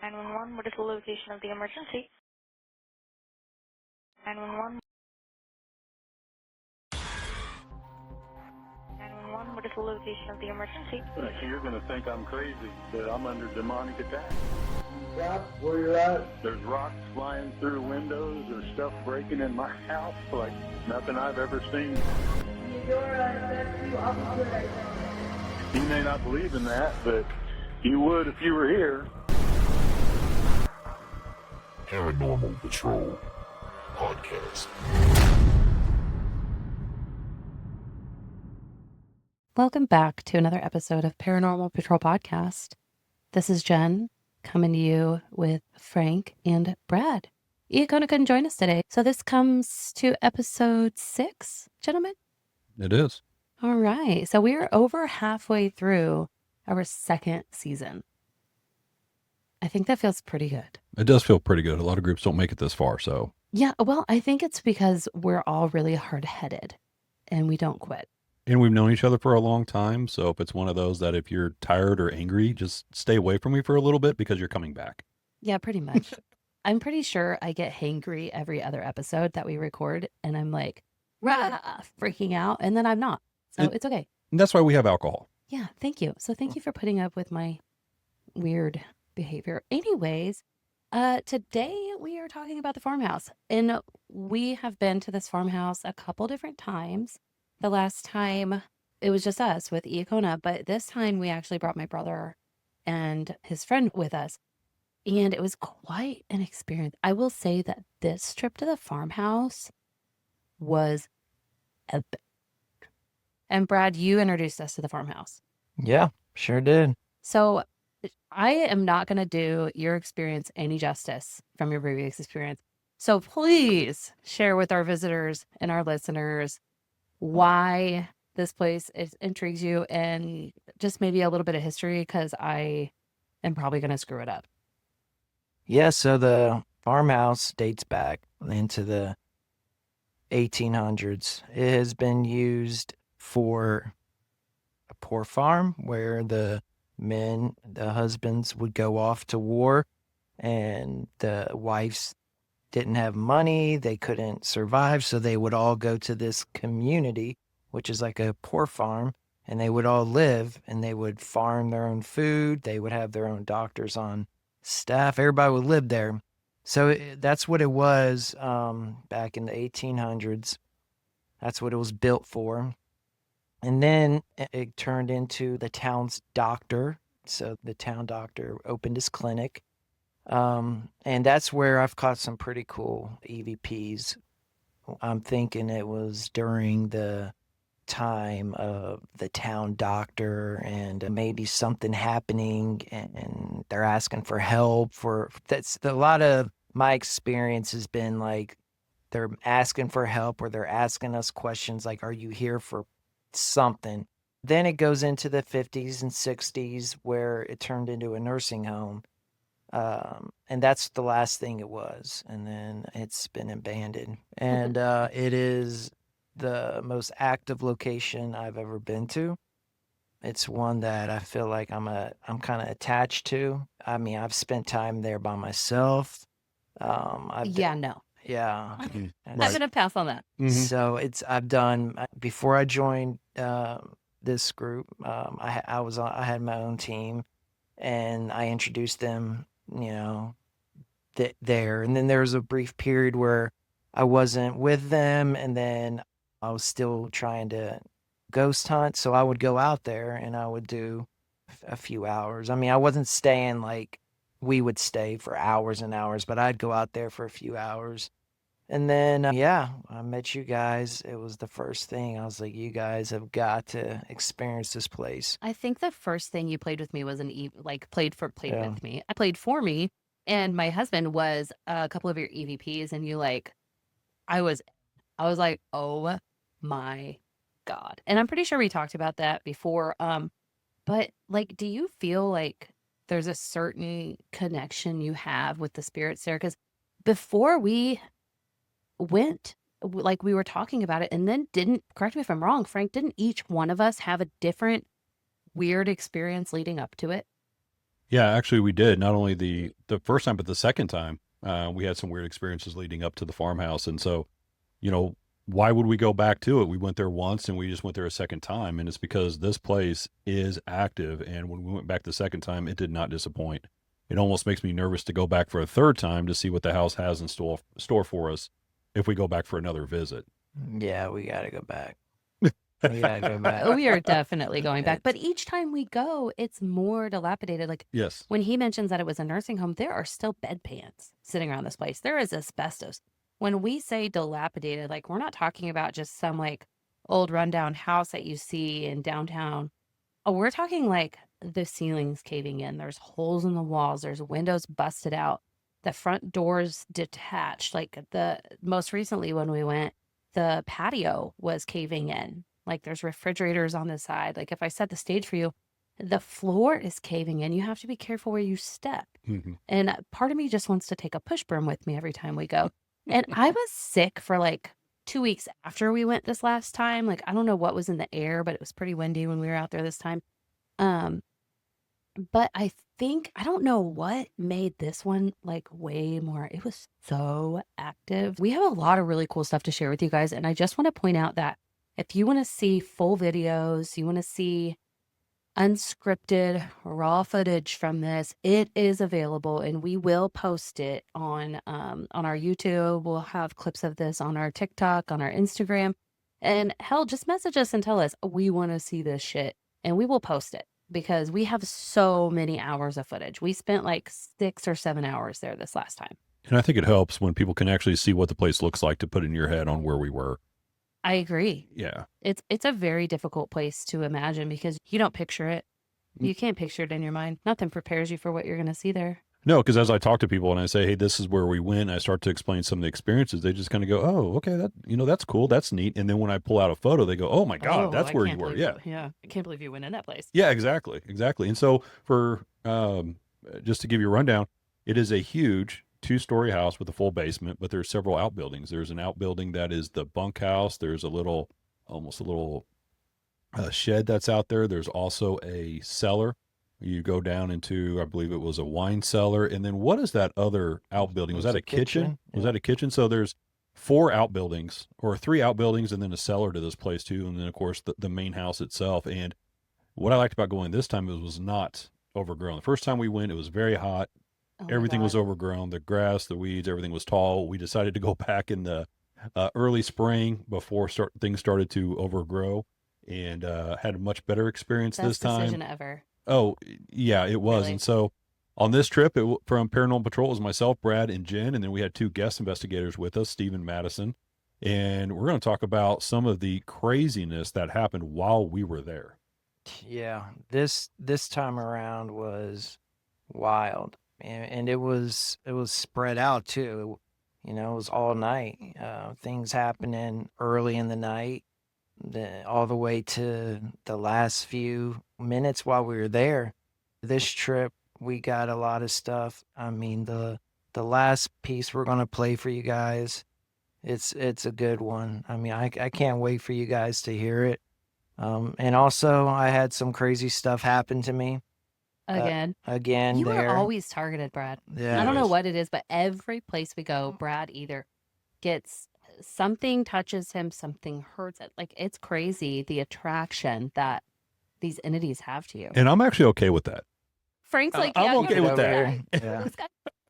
911, what is the location of the emergency? 911. 911, what is the location of the emergency? You're going to think I'm crazy, but I'm under demonic attack. Stop where you're at. There's rocks flying through windows. There's stuff breaking in my house like nothing I've ever seen. You're a officer right now. You may not believe in that, but you would if you were here. Paranormal Patrol Podcast. Welcome back to another episode of Paranormal Patrol Podcast. This is Jen coming to you with Frank and Brad. Iacona couldn't join us today, so this comes to episode 6, gentlemen. It is. All right, so we're over halfway through our second season. I think that feels pretty good. It does feel pretty good. A lot of groups don't make it this far, so. Yeah, well, I think it's because we're all really hard-headed and we don't quit. And we've known each other for a long time, so if it's one of those that if you're tired or angry, just stay away from me for a little bit because you're coming back. Yeah, pretty much. I'm pretty sure I get hangry every other episode that we record, and I'm like, rah, freaking out, and then I'm not. So it's okay. And that's why we have alcohol. Yeah, thank you. So thank you for putting up with my weird behavior. Anyways, today we are talking about the farmhouse, and we have been to this farmhouse a couple different times. The last time it was just us with Iacona, but this time we actually brought my brother and his friend with us, and it was quite an experience. I will say that this trip to the farmhouse was epic. And Brad, you introduced us to the farmhouse. Yeah, sure did. So I am not going to do your experience any justice from your previous experience. So please share with our visitors and our listeners why this place intrigues you and just maybe a little bit of history, because I am probably going to screw it up. Yeah, so the farmhouse dates back into the 1800s. It has been used for a poor farm where the husbands would go off to war, and the wives didn't have money, they couldn't survive, so they would all go to this community, which is like a poor farm, and they would all live, and they would farm their own food, they would have their own doctors on staff, everybody would live there. So that's what it was back in the 1800s. That's what it was built for. And then it turned into the town's doctor. So the town doctor opened his clinic. And that's where I've caught some pretty cool EVPs. I'm thinking it was during the time of the town doctor and maybe something happening and they're asking for help. That's a lot of my experience has been like they're asking for help or they're asking us questions like, are you here for something? Then it goes into the 50s and 60s where it turned into a nursing home. And that's the last thing it was. And then it's been abandoned. And it is the most active location I've ever been to. It's one that I feel like I'm kind of attached to. I mean, I've spent time there by myself. No. Yeah. I'm going to pass on that. Mm-hmm. So I've done, before I joined this group, I had my own team and I introduced them, there. And then there was a brief period where I wasn't with them, and then I was still trying to ghost hunt. So I would go out there and I would do a few hours. I mean, I wasn't staying like we would stay for hours and hours, but I'd go out there for a few hours. And then, I met you guys. It was the first thing. I was like, you guys have got to experience this place. I think the first thing you played with me was played with me. I played for me, and my husband was a couple of your EVPs, and I was like, oh my God. And I'm pretty sure we talked about that before. But like, do you feel like there's a certain connection you have with the spirits there? Because before we went, like we were talking about it, and then correct me if I'm wrong, Frank, didn't each one of us have a different weird experience leading up to it? Yeah, actually, we did. Not only the first time, but the second time, we had some weird experiences leading up to the farmhouse. And so, you know, why would we go back to it? We went there once and we just went there a second time. And it's because this place is active. And when we went back the second time, it did not disappoint. It almost makes me nervous to go back for a third time to see what the house has in store for us if we go back for another visit. Yeah, we gotta go back. We gotta go back. We are definitely going back. It's- But each time we go, it's more dilapidated. Like Yes. when he mentions that it was a nursing home, there are still bedpans sitting around this place. There is asbestos. When we say dilapidated, like we're not talking about just some like old rundown house that you see in downtown. Oh, we're talking like the ceilings caving in. There's holes in the walls. There's windows busted out. The front doors detached. Like the most recently when we went, the patio was caving in. Like there's refrigerators on the side. Like if I set the stage for you, the floor is caving in. You have to be careful where you step. Mhm. And part of me just wants to take a push broom with me every time we go. And I was sick for like 2 weeks after we went this last time. Like I don't know what was in the air, but it was pretty windy when we were out there this time. Um, but I think I don't know what made this one like way more. It was so active. We have a lot of really cool stuff to share with you guys. And I just want to point out that if you want to see full videos, you want to see unscripted raw footage from this, it is available and we will post it on our YouTube. We'll have clips of this on our TikTok, on our Instagram. And hell, just message us and tell us we want to see this shit and we will post it because we have so many hours of footage. We spent like 6 or 7 hours there this last time. And I think it helps when people can actually see what the place looks like to put in your head on where we were. I agree. Yeah. It's a very difficult place to imagine because you don't picture it. You can't picture it in your mind. Nothing prepares you for what you're going to see there. No, because as I talk to people and I say, hey, this is where we went, I start to explain some of the experiences, they just kind of go, oh, okay, that's cool. That's neat. And then when I pull out a photo, they go, oh my God, Oh, that's I where you can't were. believe Yeah. Yeah. I can't believe you went in that place. Yeah, exactly. And so for, just to give you a rundown, it is a huge 2-story house with a full basement, but there's several outbuildings. There's an outbuilding that is the bunkhouse. There's almost a little shed that's out there. There's also a cellar. You go down into, I believe it was a wine cellar. And then what is that other outbuilding? Was It's that a a kitchen? kitchen, Was yeah. that a kitchen? So there's 4 outbuildings or 3 outbuildings and then a cellar to this place too. And then of course the main house itself. And what I liked about going this time, it was not overgrown. The first time we went, it was very hot. Oh my Everything was God. overgrown. The grass, the weeds, everything was tall. We decided to go back in the early spring before things started to overgrow and had a much better experience this Best time. decision ever. Oh, yeah, it was. Really? And so on this trip from Paranormal Patrol, it was myself, Brad, and Jen. And then we had 2 guest investigators with us, Steve and Madison. And we're going to talk about some of the craziness that happened while we were there. Yeah, this time around was wild, and it was spread out too. You know, it was all night. Things happening early in the night, all the way to the last few minutes while we were there. This trip, we got a lot of stuff. I mean, the last piece we're gonna play for you guys, it's a good one. I mean, I can't wait for you guys to hear it. And also, I had some crazy stuff happen to me Again. again You there. are always targeted, Brad. Yeah. I don't know Anyways. what it is, but every place we go, Brad either gets something touches him, something hurts it. Like it's crazy the attraction that these entities have to you. And I'm actually okay with that. Frank's like, I'm yeah, okay you're with the that. guy. Yeah. This guy.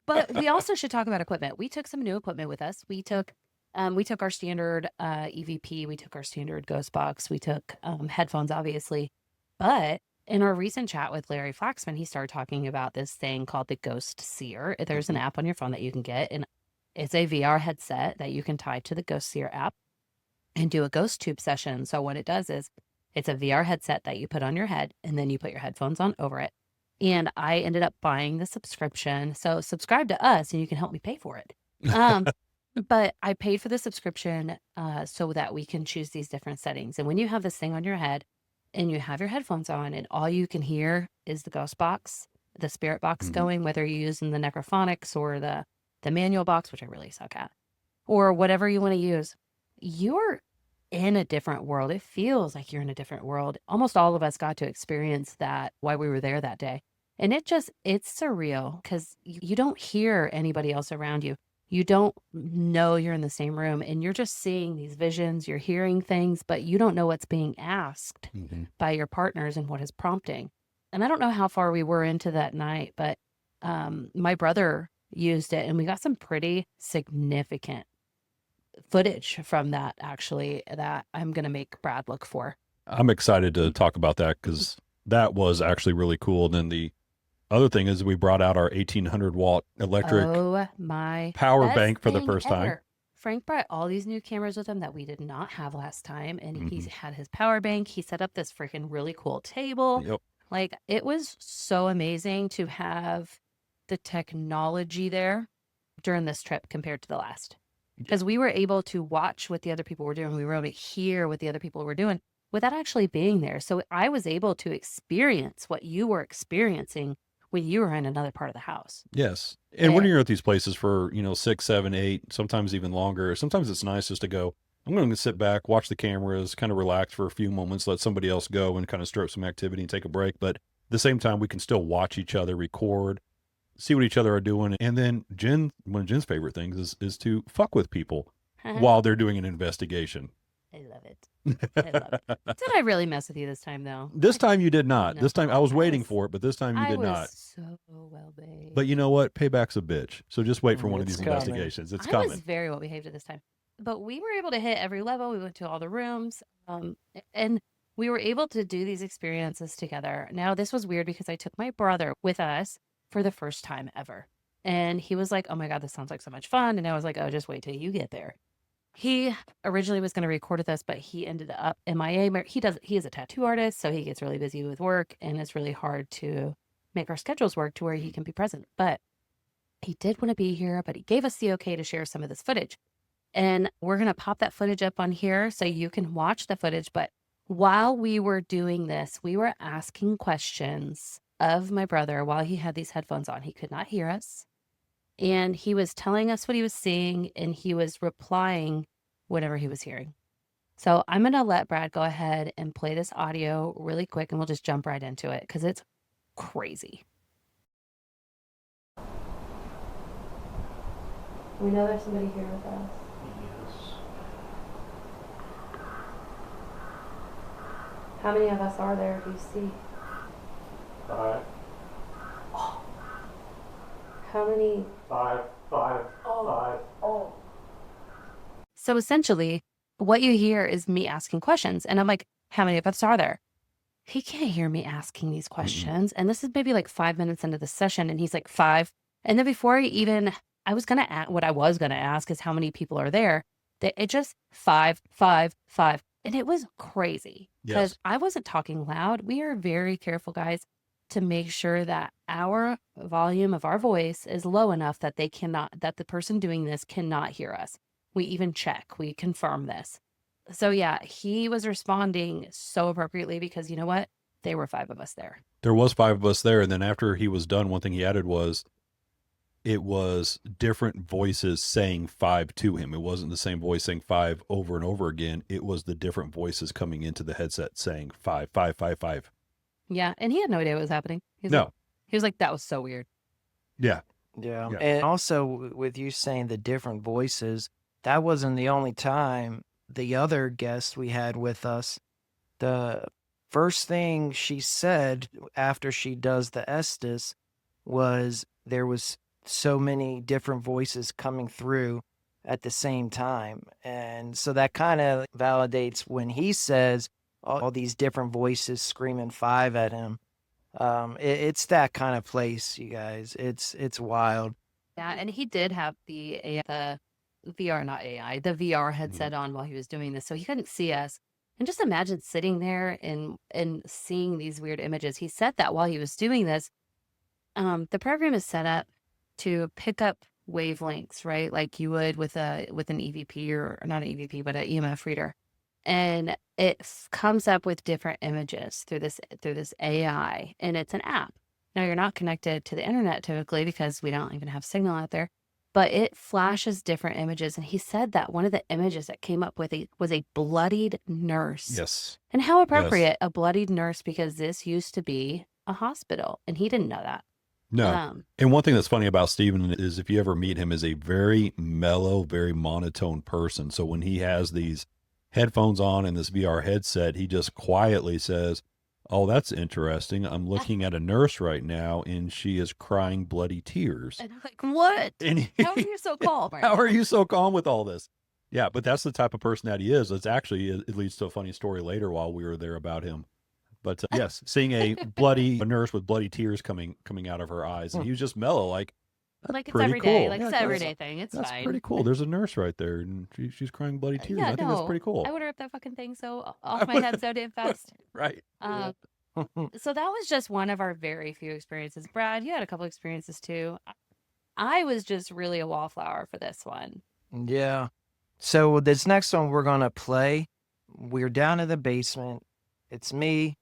But we also should talk about equipment. We took some new equipment with us. We took our standard EVP. We took our standard Ghost Box. We took headphones, obviously. But in our recent chat with Larry Flaxman, he started talking about this thing called the Ghost Seer. There's an app on your phone that you can get, and it's a VR headset that you can tie to the Ghost Seer app and do a ghost tube session. So what it does is it's a VR headset that you put on your head, and then you put your headphones on over it. And I ended up buying the subscription. So subscribe to us, and you can help me pay for it. But I paid for the subscription so that we can choose these different settings. And when you have this thing on your head and you have your headphones on and all you can hear is the ghost box, the spirit box going, whether you're using the necrophonics or the manual box, which I really suck at, or whatever you want to use, you're in a different world. It feels like you're in a different world. Almost all of us got to experience that while we were there that day. And it's surreal because you don't hear anybody else around you. You don't know you're in the same room and you're just seeing these visions, you're hearing things, but you don't know what's being asked by your partners and what is prompting. And I don't know how far we were into that night, but my brother used it and we got some pretty significant footage from that, actually, that I'm going to make Brad look for. I'm excited to talk about that because that was actually really cool. And then the other thing is we brought out our 1800 watt electric power best bank for the thing first time. ever. Frank brought all these new cameras with him that we did not have last time. And he had his power bank. He set up this freaking really cool table. Yep. Like, it was so amazing to have the technology there during this trip compared to the last. Because we were able to watch what the other people were doing. We were able to hear what the other people were doing without actually being there. So I was able to experience what you were experiencing when you were in another part of the house. Yes. And when you're at these places for, 6, 7, 8, sometimes even longer, sometimes it's nice just to go, I'm going to sit back, watch the cameras, kind of relax for a few moments, let somebody else go and kind of stir up some activity and take a break. But at the same time, we can still watch each other, record, see what each other are doing. And then one of Jen's favorite things is to fuck with people while they're doing an investigation. I love it. I love it. Did I really mess with you this time, though? This time you did not. No, this time I was waiting for it, but this time you did I was not. so well behaved. But you know what? Payback's a bitch. So just wait for one of these coming. investigations. It's I coming. was very well behaved at this time. But we were able to hit every level. We went to all the rooms. And we were able to do these experiences together. Now, this was weird because I took my brother with us for the first time ever. And he was like, oh my God, this sounds like so much fun. And I was like, oh, just wait till you get there. He originally was going to record with us, but he ended up MIA. He is a tattoo artist, so he gets really busy with work, and it's really hard to make our schedules work to where he can be present. But he did want to be here, but he gave us the okay to share some of this footage. And we're going to pop that footage up on here so you can watch the footage. But while we were doing this, we were asking questions of my brother while he had these headphones on. He could not hear us. And he was telling us what he was seeing, and he was replying whatever he was hearing. So I'm going to let Brad go ahead and play this audio really quick, and we'll just jump right into it because it's crazy. We know there's somebody here with us. Yes. How many of us are there, do you see? 5. Oh. How many? 5. Oh. 5. So essentially, what you hear is me asking questions. And I'm like, how many of us are there? He can't hear me asking these questions. And this is maybe like 5 minutes into the session. And he's like, 5. And then before I was going to ask, what I was going to ask is how many people are there. It just 5, 5, 5. And it was crazy because I wasn't talking loud. We are very careful, guys, to make sure that our volume of our voice is low enough that that the person doing this cannot hear us. We even check, we confirm this. So yeah, he was responding so appropriately because you know what? There were 5 of us there. There was 5 of us there. And then after he was done, one thing he added was it was different voices saying 5 to him. It wasn't the same voice saying 5 over and over again. It was the different voices coming into the headset saying 5, 5, 5, 5. Yeah. And he had no idea what was happening. He was like, that was so weird. Yeah. Yeah. And also with you saying the different voices, that wasn't the only time. The other guest we had with us, the first thing she said after she does the Estes was there was so many different voices coming through at the same time. And so that kind of validates when he says all these different voices screaming 5 at him. It's that kind of place, you guys. It's wild. Yeah, and he did have the VR, not AI, the VR headset on while he was doing this, so he couldn't see us. And just imagine sitting there and seeing these weird images. He said that while he was doing this, the program is set up to pick up wavelengths, right? Like you would with an EVP or not an EVP, but an EMF reader. And it comes up with different images through this AI, and it's an app. Now you're not connected to the internet typically because we don't even have signal out there, but it flashes different images. And he said that one of the images that came up with was a bloodied nurse. Yes. And how appropriate, a bloodied nurse, because this used to be a hospital, and he didn't know that. No. And one thing that's funny about Steven is if you ever meet him, is a very mellow, very monotone person. So when he has these headphones on and this VR headset, he just quietly says, "Oh, that's interesting. I'm looking at a nurse right now and she is crying bloody tears." And I'm like, what? And How are you so calm? Right how now? are you so calm with all this? Yeah, but that's the type of person that he is. It's actually, it leads to a funny story later while we were there about him. But yes, seeing a nurse with bloody tears coming out of her eyes, and he was just mellow, like Like it's pretty every day. cool. Like Yeah, it's an everyday thing. It's that's fine. pretty cool. There's a nurse right there, and she's crying bloody tears. Yeah, I think that's pretty cool. I would rip that fucking thing off my head so damn fast. Right. So that was just one of our very few experiences. Brad, you had a couple experiences too. I was just really a wallflower for this one. Yeah. So this next one we're going to play, we're down in the basement. It's me,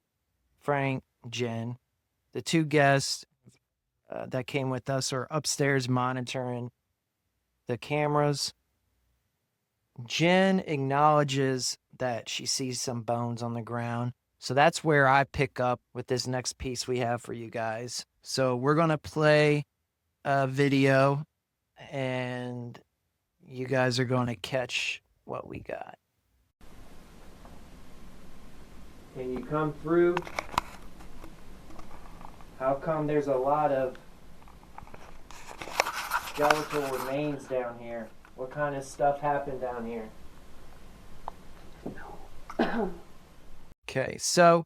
Frank, Jen. The two guests that came with us are upstairs monitoring the cameras. Jen acknowledges that she sees some bones on the ground. So that's where I pick up with this next piece we have for you guys. So we're going to play a video, and you guys are going to catch what we got. Can you come through? How come there's a lot of skeletal remains down here? What kind of stuff happened down here? Okay, so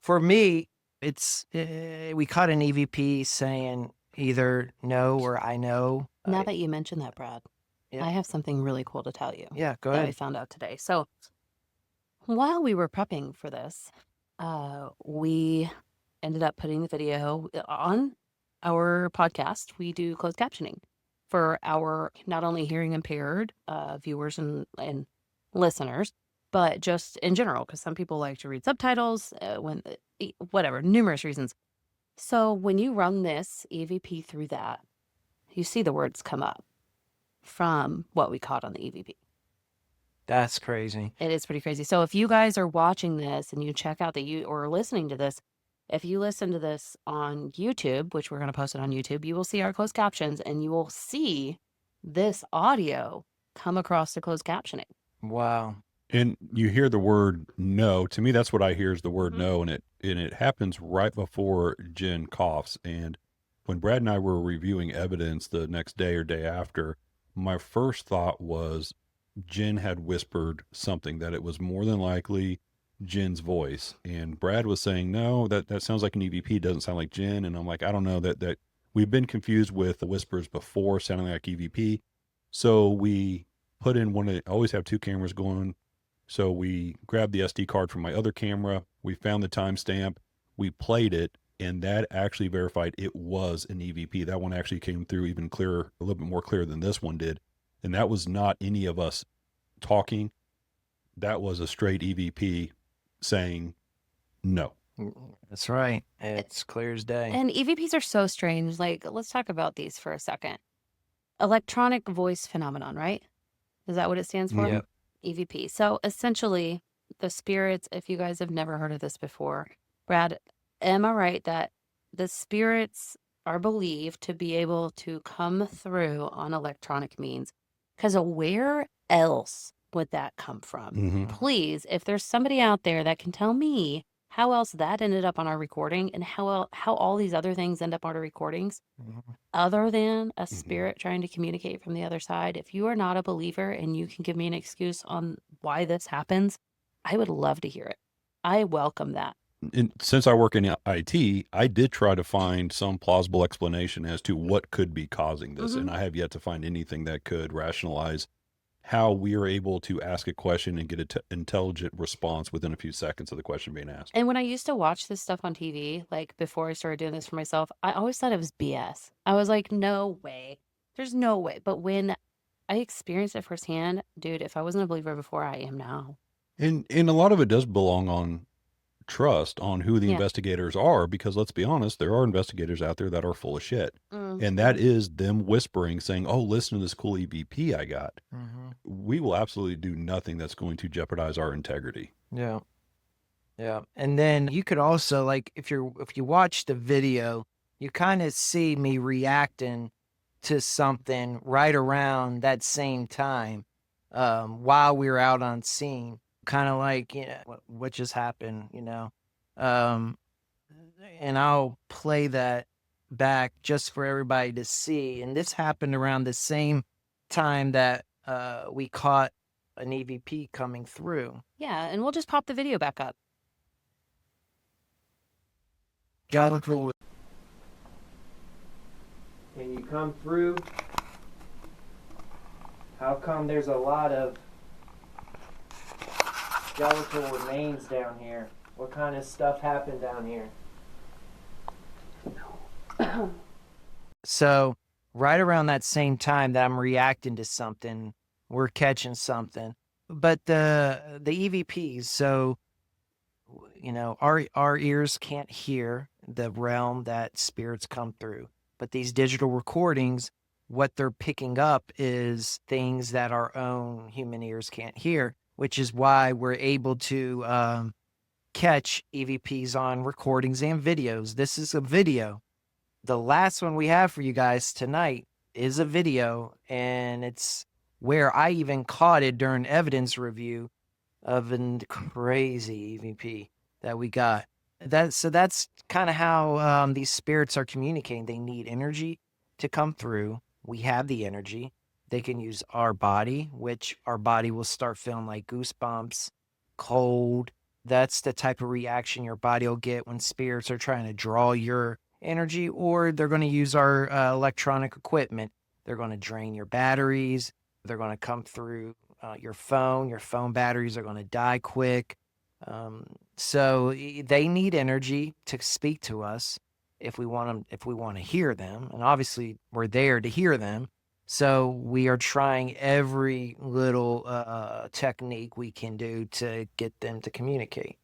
for me, it's we caught an EVP saying either no or I know. Now that you mention that, Brad, Yeah. I have something really cool to tell you. Yeah, go that I ahead. found out today. So while we were prepping for this, we ended up putting the video on our podcast. We do closed captioning for our not only hearing impaired viewers and listeners, but just in general, because some people like to read subtitles whatever, numerous reasons. So when you run this EVP through that, you see the words come up from what we caught on the EVP. That's crazy. It is pretty crazy. So if you guys are watching this and you check out or listening to this, if you listen to this on YouTube, which we're going to post it on YouTube, you will see our closed captions and you will see this audio come across the closed captioning. Wow. And you hear the word no. To me, that's what I hear is the word no, and it happens right before Jen coughs. And when Brad and I were reviewing evidence the next day or day after, my first thought was Jen had whispered something, that it was more than likely Jen's voice. And Brad was saying, no, that sounds like an EVP. It doesn't sound like Jen. And I'm like, I don't know, that we've been confused with the whispers before sounding like EVP. So we put in I always have two cameras going. So we grabbed the SD card from my other camera. We found the timestamp. We played it, and that actually verified it was an EVP. That one actually came through even clearer, a little bit more clear than this one did. And that was not any of us talking. That was a straight EVP saying no. That's right. It's clear as day. And EVPs are so strange. Like, let's talk about these for a second. Electronic voice phenomenon, right? Is that what it stands for? Yep. EVP. So essentially, the spirits, if you guys have never heard of this before, Brad, am I right that the spirits are believed to be able to come through on electronic means? Because where else would that come from? Please, if there's somebody out there that can tell me how else that ended up on our recording and how all these other things end up on our recordings, other than a spirit trying to communicate from the other side. If you are not a believer and you can give me an excuse on why this happens, I would love to hear it. I welcome that. And since I work in IT, I did try to find some plausible explanation as to what could be causing this. And I have yet to find anything that could rationalize how we are able to ask a question and get an intelligent response within a few seconds of the question being asked. And when I used to watch this stuff on TV, like before I started doing this for myself, I always thought it was BS. I was like, no way. There's no way. But when I experienced it firsthand, dude, if I wasn't a believer before, I am now. And a lot of it does belong on trust on who the investigators are, because let's be honest, there are investigators out there that are full of shit. And that is them whispering, saying, oh, listen to this cool EVP I got. We will absolutely do nothing that's going to jeopardize our integrity. Yeah. Yeah. And then you could also, like, if you watch the video, you kind of see me reacting to something right around that same time, while we were out on scene. Kind of like, what just happened, Um, and I'll play that back just for everybody to see. And this happened around the same time that we caught an EVP coming through. Yeah, and we'll just pop the video back up. Skeletal. Can you come through? How come there's a lot of skeletal remains down here? What kind of stuff happened down here? So, right around that same time that I'm reacting to something, we're catching something. But the EVPs, so our ears can't hear the realm that spirits come through. But these digital recordings, what they're picking up is things that our own human ears can't hear, which is why we're able to catch EVPs on recordings and videos. This is a video. The last one we have for you guys tonight is a video, and it's where I even caught it during evidence review of a crazy EVP that we got. That's kind of how these spirits are communicating. They need energy to come through. We have the energy. They can use our body, which our body will start feeling like goosebumps, cold. That's the type of reaction your body will get when spirits are trying to draw your energy, or they're going to use our electronic equipment. They're going to drain your batteries. They're going to come through your phone. Your phone batteries are going to die quick. So they need energy to speak to us if we want to hear them. And obviously we're there to hear them. So we are trying every little technique we can do to get them to communicate.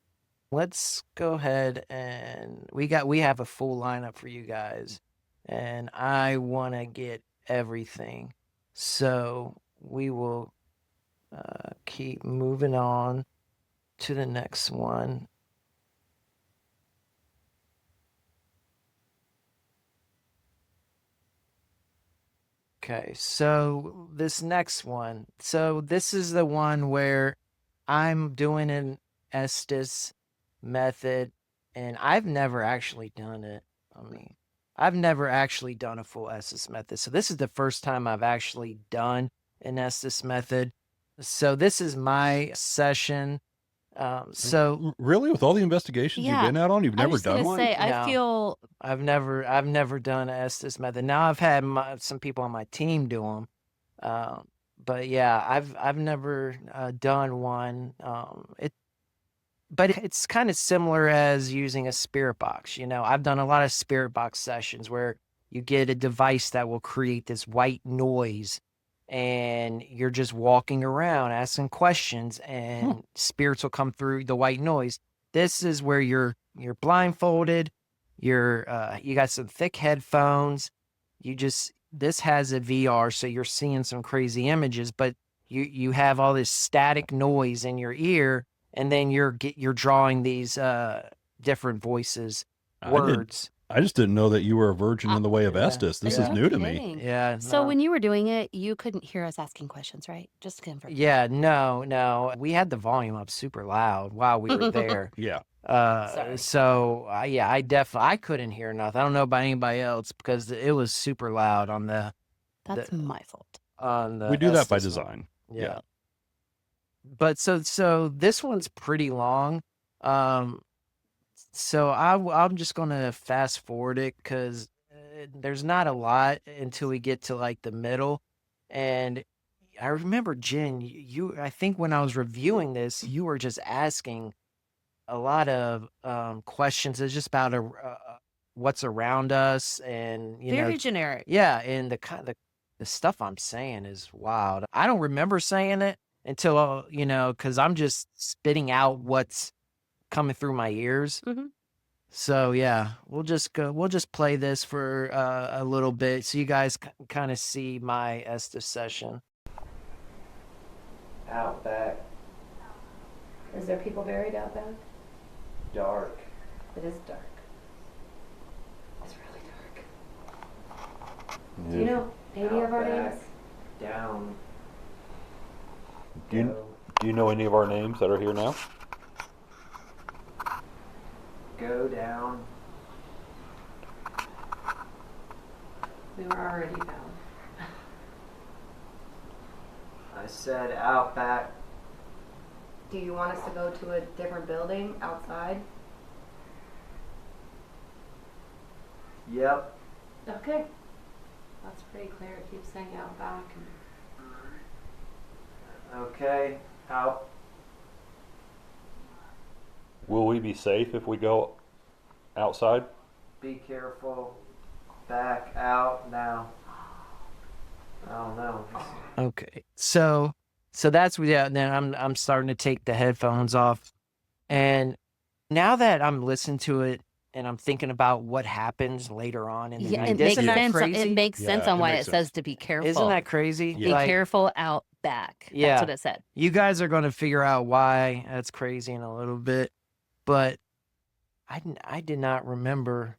Let's go ahead, and we have a full lineup for you guys, and I want to get everything. So we will keep moving on to the next one. Okay, so this next one. So this is the one where I'm doing an Estes method, and I've never actually done it. I've never actually done a full Estes method. So this is the first time I've actually done an Estes method. So this is my session. So Really, with all the investigations you've been out on, you've I never was done gonna one? say, I No. feel I've never done an Estes method. Now I've had some people on my team do them. But yeah, I've never done one. But it's kind of similar as using a spirit box. I've done a lot of spirit box sessions where you get a device that will create this white noise, and you're just walking around asking questions, and spirits will come through the white noise. This is where you're blindfolded. You got some thick headphones. This has a VR, so you're seeing some crazy images, but you have all this static noise in your ear, and then you're drawing these different voices, words. I just didn't know that you were a virgin in the way of Yeah. Estes. This Yeah. is new to kidding. me. Yeah. So no. when you were doing it, you couldn't hear us asking questions, right? Just to confirm. Yeah, no. We had the volume up super loud while we were there. Yeah. Sorry. So I couldn't hear nothing. I don't know about anybody else because it was super loud on the. That's my fault. On the. We do that by Estes one. design. Yeah. But so this one's pretty long. So I'm just gonna fast forward it because there's not a lot until we get to like the middle. And I remember, Jen, I think when I was reviewing this, you were just asking a lot of questions. It's just about what's around us, and Very generic. yeah, and the stuff I'm saying is wild. I don't remember saying it until because I'm just spitting out what's coming through my ears. Mhm. So yeah, we'll just play this for a little bit so you guys kind of see my Estes session. Out back. Is there people buried out back? dark. It is dark. It's really dark. Do you know any of our names? Down. Do you know any of our names that are here now? Go down. We were already found. I said out back. Do you want us to go to a different building outside? Yep. Okay. That's pretty clear. It keeps saying out back. Okay. Out. Will we be safe if we go outside? Be careful. Back out now. I don't know. Okay. So that's then I'm starting to take the headphones off. And now that I'm listening to it and I'm thinking about what happens later on in the Yeah, night, it makes isn't that sense. crazy? It makes sense Yeah, on it why makes it sense. says to be careful. Isn't that crazy? Be Like, careful out back. Yeah. That's what it said. you guys are going to figure out why that's crazy in a little bit, but I did not remember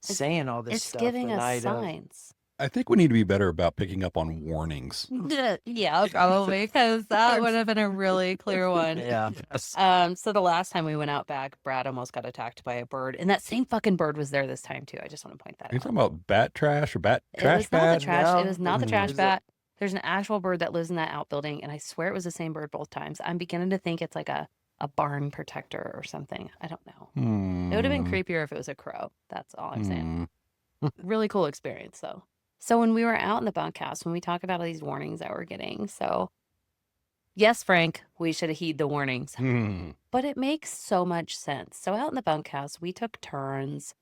saying all this It's stuff giving the us night of. signs. I think we need to be better about picking up on warnings. Yeah, probably, because that would have been a really clear one. Yeah. So the last time we went out back, Brad almost got attacked by a bird, and that same fucking bird was there this time too. I just want to point that Are you out. talking about bat trash or bat It trash was not the bat? trash. No. It was not the Mm. trash Is it- bat. There's an actual bird that lives in that outbuilding, and I swear it was the same bird both times. I'm beginning to think it's like a barn protector or something. I don't know. It would have been creepier if it was a crow. That's all I'm saying. Really cool experience, though. So when we were out in the bunkhouse, when we talk about all these warnings that we're getting, so yes, Frank, we should heed the warnings, but it makes so much sense. So out in the bunkhouse, we took turns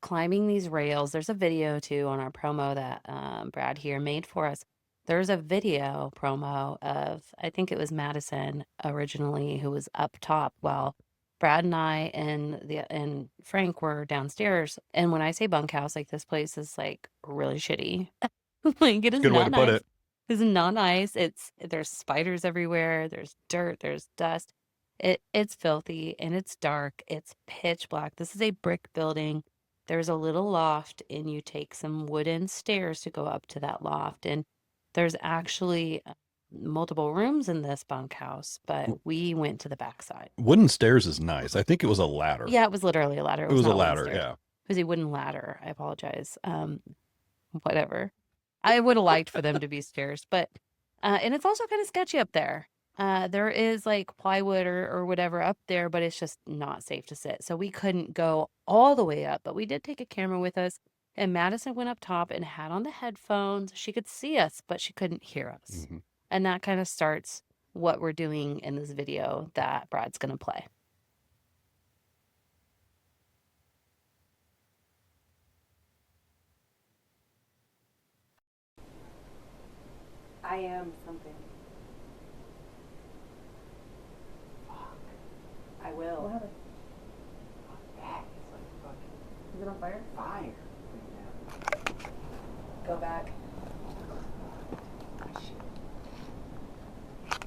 climbing these rails. There's a video too on our promo that Brad here made for us. There's a video promo of, I think it was Madison originally, who was up top while Brad and I and Frank were downstairs. And when I say bunkhouse, like this place is like really shitty. Like it is Good way not to nice. put it. It's not nice. There's spiders everywhere. There's dirt. There's dust. It's filthy and it's dark. It's pitch black. This is a brick building. There's a little loft, and you take some wooden stairs to go up to that loft. And there's actually multiple rooms in this bunkhouse, but we went to the backside. Wooden stairs is nice. I think it was a ladder. Yeah, it was literally a ladder. It was a not wooden ladder, stairs. yeah. It was a wooden ladder. I apologize. Whatever. I would have liked for them to be stairs, but and it's also kind of sketchy up there. There is like plywood or whatever up there, but it's just not safe to sit. So we couldn't go all the way up, but we did take a camera with us. And Madison went up top and had on the headphones. She could see us, but she couldn't hear us. Mhm. And that kind of starts what we're doing in this video that Brad's going to play. I am something. Fuck. I will. What happened? Back is like fucking Is it on fire? fire. Go back.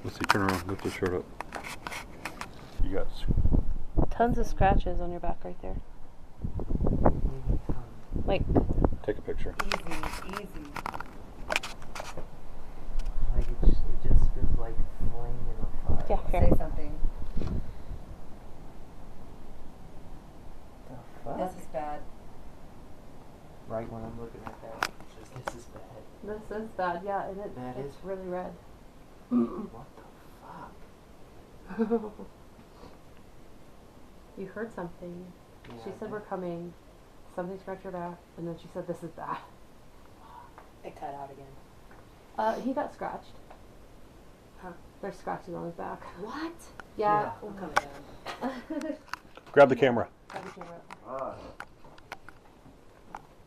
Let's see, turn around, lift the shirt up. You got Tons of scratches on your back right there. Like, take a picture. Easy. Like it just feels like flaming on fire. yeah, Say here. something. The fuck? This is bad. Right when I'm looking at that, it's just, this is bad. This is bad, yeah, and That it's is- really red. What the fuck? You heard something. Yeah, She said we're coming. Something scratched your back, and then she said this is bad. It cut out again. He got scratched. Huh. There's scratches on his back. What? Yeah. I'm coming down. Grab the camera. Grab the camera. Fuck.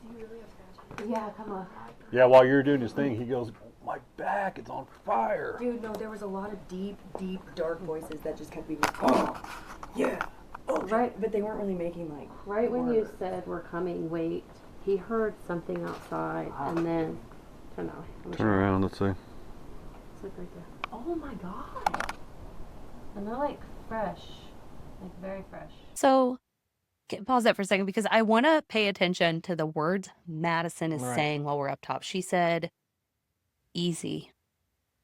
Do you really have scratches? Yeah, come on. Yeah, while you're doing his thing, he goes, my back, it's on fire. Dude, no, there was a lot of deep, dark voices that just kept being like, oh, yeah. Oh, Right. But they weren't really making like. Right when you words. said we're coming, wait. He heard something outside, and then turn that way. Let me show you. around, let's see. It's like right there. Oh my god. And they're like fresh. Like very fresh. So pause that for a second because I want to pay attention to the words Madison is saying while we're up top. She said, easy.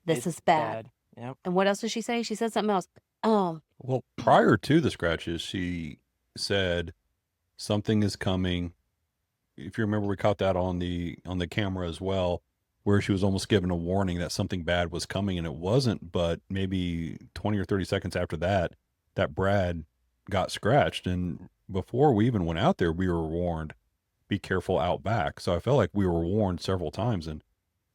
This is bad. Yep. And what else did she say? She said something else. Well, prior to the scratches, she said something is coming. If you remember, we caught that on the camera as well, where she was almost given a warning that something bad was coming, and it wasn't. But maybe 20 or 30 seconds after that, that Brad got scratched, and before we even went out there, we were warned, be careful out back. So I felt like we were warned several times, and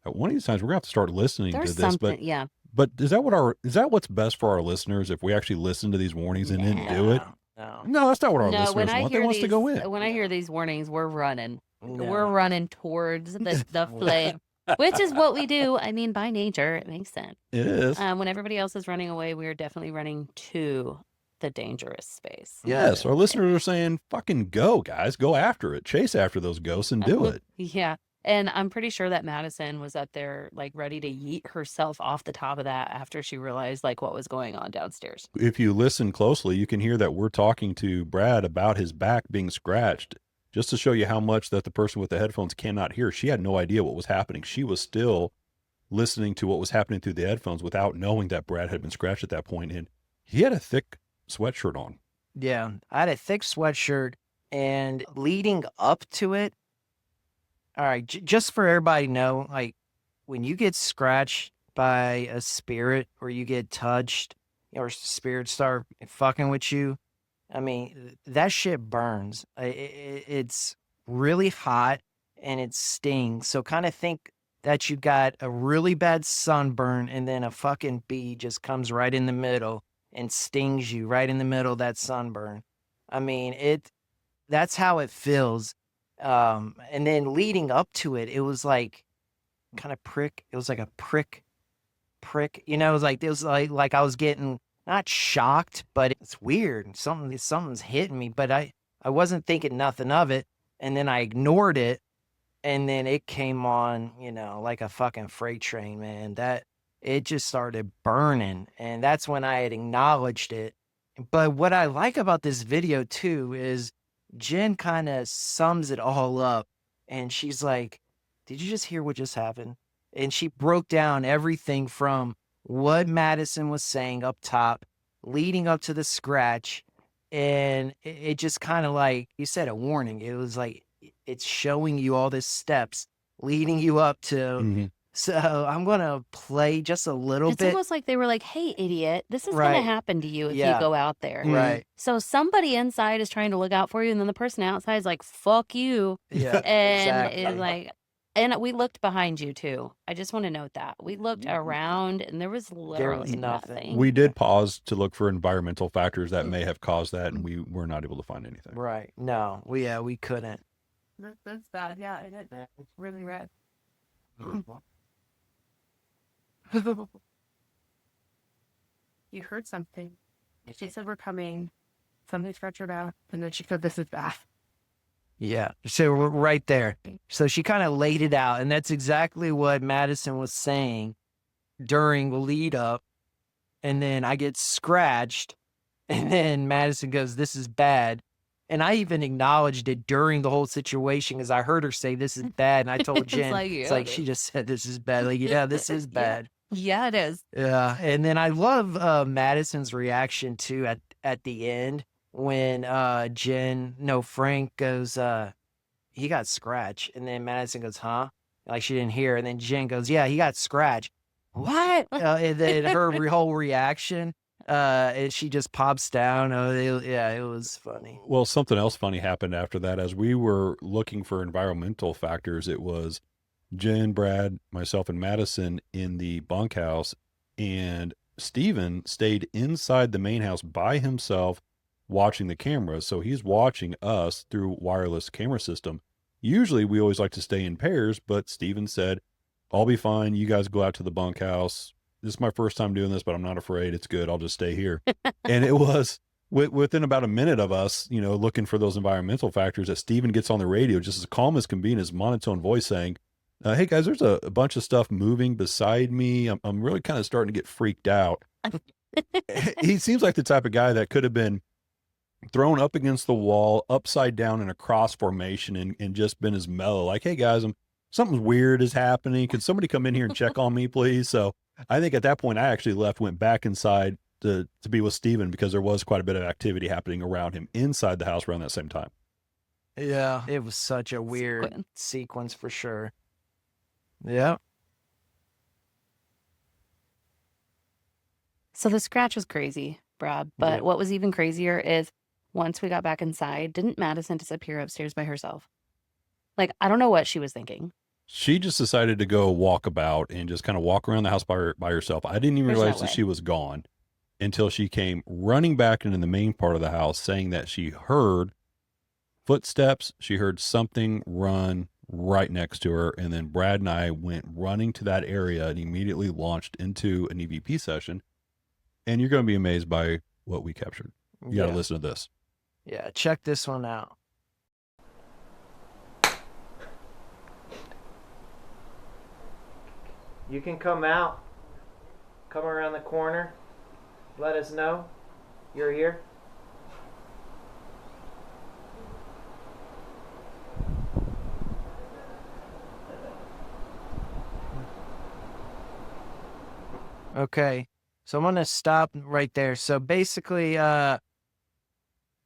at one of these times we're gonna have to start listening There's to this. something, yeah. But is that what's best for our listeners if we actually listen to these warnings and then do it? No, that's not what our listeners want. They want us to go in. When I hear these warnings, we're running. No. We're running towards the flame, which is what we do. I mean, by nature, it makes sense. It is. When everybody else is running away, we are definitely running to the dangerous space. Yes, our listeners are saying, fucking go, guys. Go after it. Chase after those ghosts and do it. Yeah. And I'm pretty sure that Madison was up there, like, ready to yeet herself off the top of that after she realized, like, what was going on downstairs. If you listen closely, you can hear that we're talking to Brad about his back being scratched, just to show you how much that the person with the headphones cannot hear. She had no idea what was happening. She was still listening to what was happening through the headphones without knowing that Brad had been scratched at that point. And he had a thick sweatshirt on. Yeah, I had a thick sweatshirt, and leading up to it, all right, just for everybody to know, like, when you get scratched by a spirit or you get touched or spirits start fucking with you, I mean, that shit burns. It's really hot and it stings. So kind of think that you got a really bad sunburn and then a fucking bee just comes right in the middle and stings you right in the middle of that sunburn. I mean, that's how it feels. And then leading up to it, it was like kind of prick. It was like a prick. You know, it was like I was getting not shocked, but it's weird. Something's hitting me, but I wasn't thinking nothing of it. And then I ignored it, and then it came on, you know, like a fucking freight train, man. That it just started burning, and that's when I had acknowledged it. But what I like about this video too is Jen kind of sums it all up, and she's like, did you just hear what just happened? And she broke down everything from what Madison was saying up top, leading up to the scratch, and it just kind of like, you said, a warning. It was like, it's showing you all these steps leading you up to. So I'm going to play just a little bit. It's almost like they were like, hey, idiot, this is going to happen to you if you go out there. Right. So somebody inside is trying to look out for you, and then the person outside is like, fuck you. Yeah, and exactly. it's like, and we looked behind you too. I just want to note that. We looked around, and there was literally nothing. We did pause to look for environmental factors that may have caused that, and we were not able to find anything. Right. No, we couldn't. That's bad. Yeah, it is. It's really red. You heard something. She said we're coming. Something scratched her back, and then she said this is bad. Yeah. So we're right there. So she kind of laid it out, and that's exactly what Madison was saying during the lead up. And then I get scratched, and then Madison goes, this is bad. And I even acknowledged it during the whole situation because I heard her say this is bad. And I told Jen, it's like she just said this is bad. Like, yeah, this is bad. Yeah, it is. Yeah. And then I love Madison's reaction too at the end when Frank goes, he got scratched. And then Madison goes, huh? Like she didn't hear. And then Jen goes, yeah, he got scratched. What? And then her whole reaction. And she just pops down. It was funny. Well, something else funny happened after that. As we were looking for environmental factors, it was Jen, Brad, myself, and Madison in the bunkhouse, and Steven stayed inside the main house by himself watching the cameras. So he's watching us through wireless camera system. Usually we always like to stay in pairs, but Steven said, I'll be fine. You guys go out to the bunkhouse. This is my first time doing this, but I'm not afraid. It's good. I'll just stay here. And it was within about a minute of us, looking for those environmental factors, that Steven gets on the radio, just as calm as can be, in his monotone voice saying, hey guys, there's a bunch of stuff moving beside me. I'm really kind of starting to get freaked out. He seems like the type of guy that could have been thrown up against the wall, upside down in a cross formation, and just been as mellow, like, hey guys, something weird is happening. Could somebody come in here and check on me, please? So I think at that point I actually went back inside to be with Steven, because there was quite a bit of activity happening around him inside the house around that same time. Yeah. It was such a weird sequence for sure. Yeah. So the scratch was crazy, Brad. But what was even crazier is once we got back inside, didn't Madison disappear upstairs by herself? Like, I don't know what she was thinking. She just decided to go walk about and just kind of walk around the house by herself. I didn't even realize that she was gone until she came running back into the main part of the house, saying that she heard footsteps. She heard something run right next to her. And then Brad and I went running to that area and immediately launched into an EVP session. And you're going to be amazed by what we captured. You got to listen to this. Yeah, check this one out. You can come out, come around the corner, let us know you're here. Okay, so I'm going to stop right there. So basically,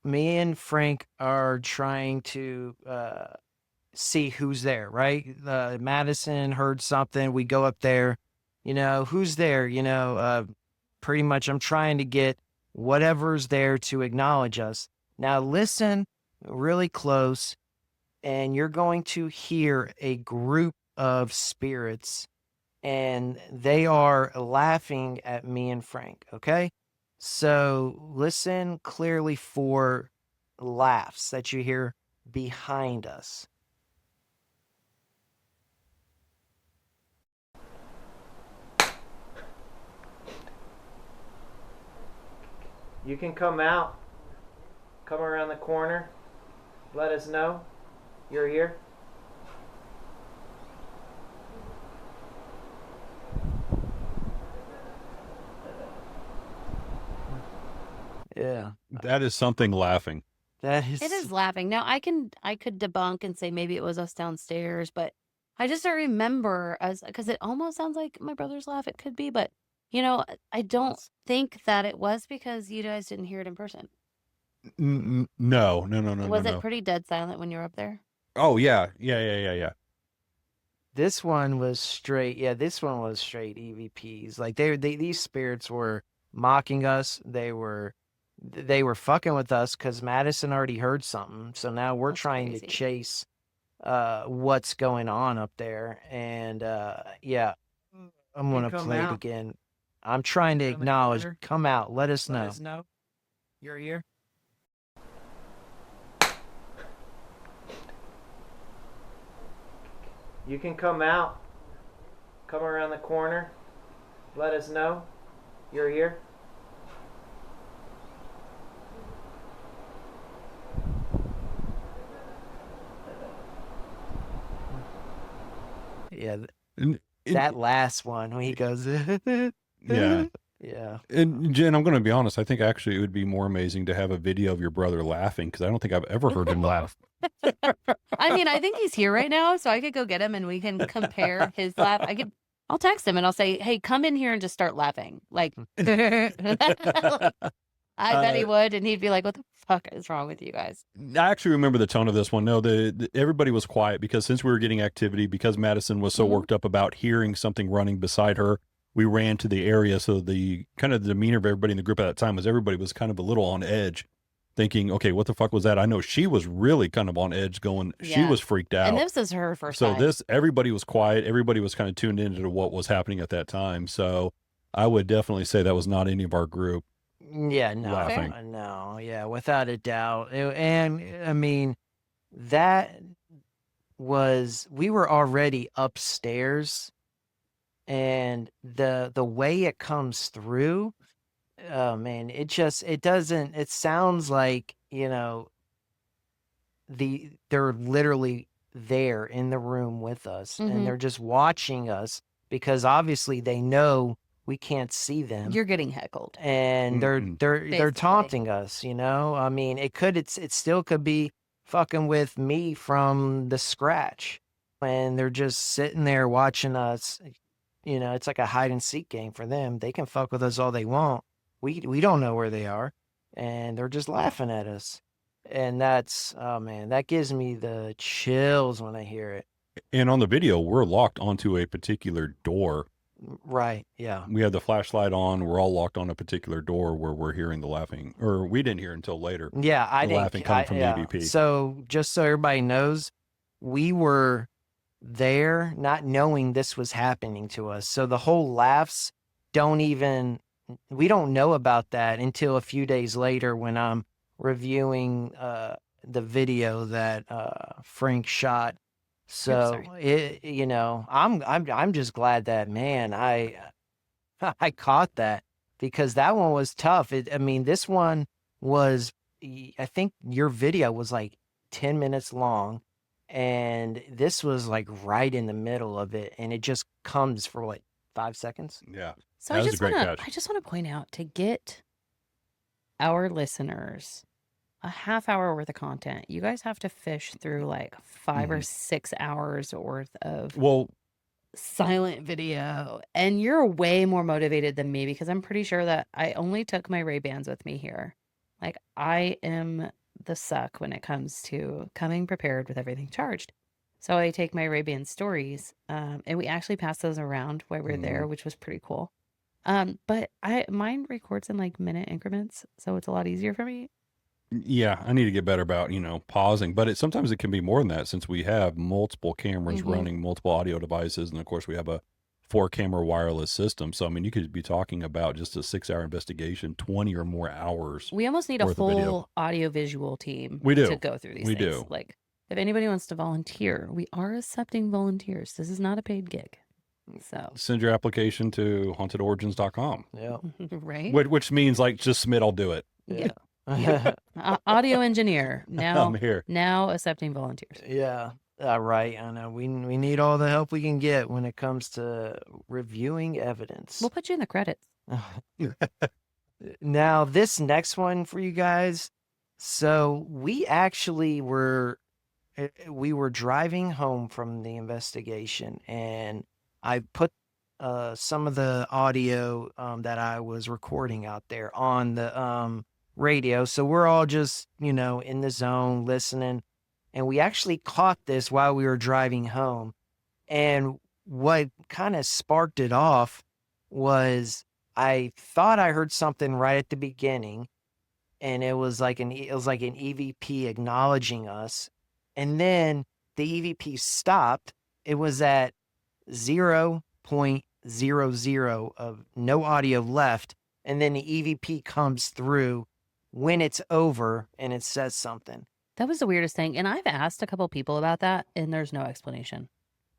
me and Frank are trying to see who's there, right? Madison heard something. We go up there, who's there? Pretty much I'm trying to get whatever's there to acknowledge us. Now listen really close, and you're going to hear a group of spirits, and they are laughing at me and Frank, okay? So listen clearly for laughs that you hear behind us. You can come out, come around the corner, let us know you're here. Yeah. That is something laughing. It is laughing. Now I could debunk and say maybe it was us downstairs, but I just don't remember because it almost sounds like my brother's laugh. It could be, but I don't think that it was because you guys didn't hear it in person. No. Was it pretty dead silent when you were up there? Oh yeah. This one was straight. Yeah, this one was straight EVPs. Like these spirits were mocking us. They were fucking with us because Madison already heard something. So now we're trying to chase what's going on up there. And yeah, I'm gonna play it again. I'm trying to acknowledge. Come out. Let us know. You're here. You can come out. Come around the corner. Let us know you're here. Yeah, that last one when he goes, yeah. Yeah. And Jen, I'm going to be honest. I think actually it would be more amazing to have a video of your brother laughing, because I don't think I've ever heard him laugh. I mean, I think he's here right now, so I could go get him and we can compare his laugh. I'll text him and I'll say, hey, come in here and just start laughing. Like, I bet he would. And he'd be like, what the fuck is wrong with you guys? I actually remember the tone of this one. No, everybody was quiet because since we were getting activity, because Madison was so worked up about hearing something running beside her, we ran to the area. So the kind of the demeanor of everybody in the group at that time was everybody was kind of a little on edge, thinking, okay, what the fuck was that? I know she was really kind of on edge going, she was freaked out. And this is her first time. So everybody was quiet. Everybody was kind of tuned into what was happening at that time. So I would definitely say that was not any of our group. Yeah, no, laughing. No, yeah, without a doubt. And I mean, that was, we were already upstairs, and the way it comes through, oh man, it sounds like, they're literally there in the room with us, and they're just watching us because obviously they know we can't see them. You're getting heckled. And they're Basically. taunting us, you know? I mean, it still could be fucking with me from the scratch. And they're just sitting there watching us. You know, it's like a hide and seek game for them. They can fuck with us all they want. We don't know where they are, and they're just laughing at us. And that's, oh man, that gives me the chills when I hear it. And on the video, we're locked onto a particular door. Right, yeah. We had the flashlight on. We're all locked on a particular door where we're hearing the laughing, or we didn't hear until later. Yeah, I the didn't. laughing coming from the EVP. So just so everybody knows, we were there not knowing this was happening to us. So the whole laughs we don't know about that until a few days later when I'm reviewing the video that Frank shot. So you know, I'm just glad that, man, I caught that, because that one was tough. I mean, this one was, I think your video was like 10 minutes long, and this was like right in the middle of it, and it just comes for what, 5 seconds? Yeah. So That I was a great catch. just want to point out, to get our listeners a half hour worth of content, you guys have to fish through like 5 or 6 hours worth of silent video, and you're way more motivated than me, because I'm pretty sure that I only took my Ray-Bans with me here. Like, I am the suck when it comes to coming prepared with everything charged. So I take my Ray-Ban stories, and we actually pass those around while we're there, which was pretty cool. But mine records in like minute increments, so it's a lot easier for me. Yeah, I need to get better about, pausing, but sometimes it can be more than that, since we have multiple cameras running multiple audio devices. And of course we have a 4-camera wireless system. So, I mean, you could be talking about just a 6-hour investigation, 20 or more hours. We almost need a worth of video. full audio visual team We do. to go through these We things. do. Like, if anybody wants to volunteer, we are accepting volunteers. This is not a paid gig. So Send your application to hauntedorigins.com. Yeah. right? Which means like, just submit, I'll do it. Yeah. Audio engineer. Now I'm here. Now accepting volunteers. Yeah. Right. I know. We need all the help we can get when it comes to reviewing evidence. We'll put you in the credits. Now, this next one for you guys. So we actually were driving home from the investigation, and I put some of the audio that I was recording out there on the radio. So we're all just, in the zone listening. And we actually caught this while we were driving home. And what kind of sparked it off was, I thought I heard something right at the beginning, and it was like an EVP acknowledging us. And then the EVP stopped. It was at 0.00 of no audio left. And then the EVP comes through when it's over, and it says something. That was the weirdest thing. And I've asked a couple people about that, and there's no explanation.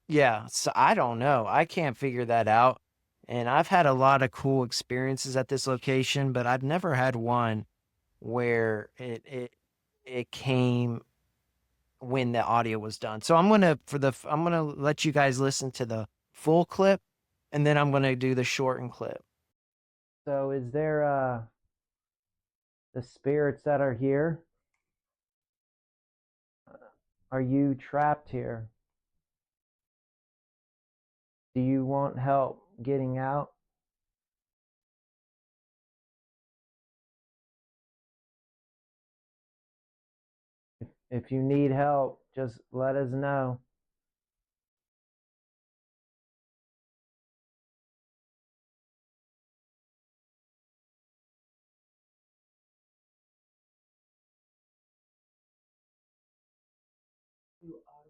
Yeah, so I don't know. I can't figure that out. And I've had a lot of cool experiences at this location, but I've never had one where it came when the audio was done. So I'm gonna let you guys listen to the full clip, and then I'm gonna do the shortened clip. So is there the spirits that are here? Are you trapped here? Do you want help getting out? If you need help, just let us know.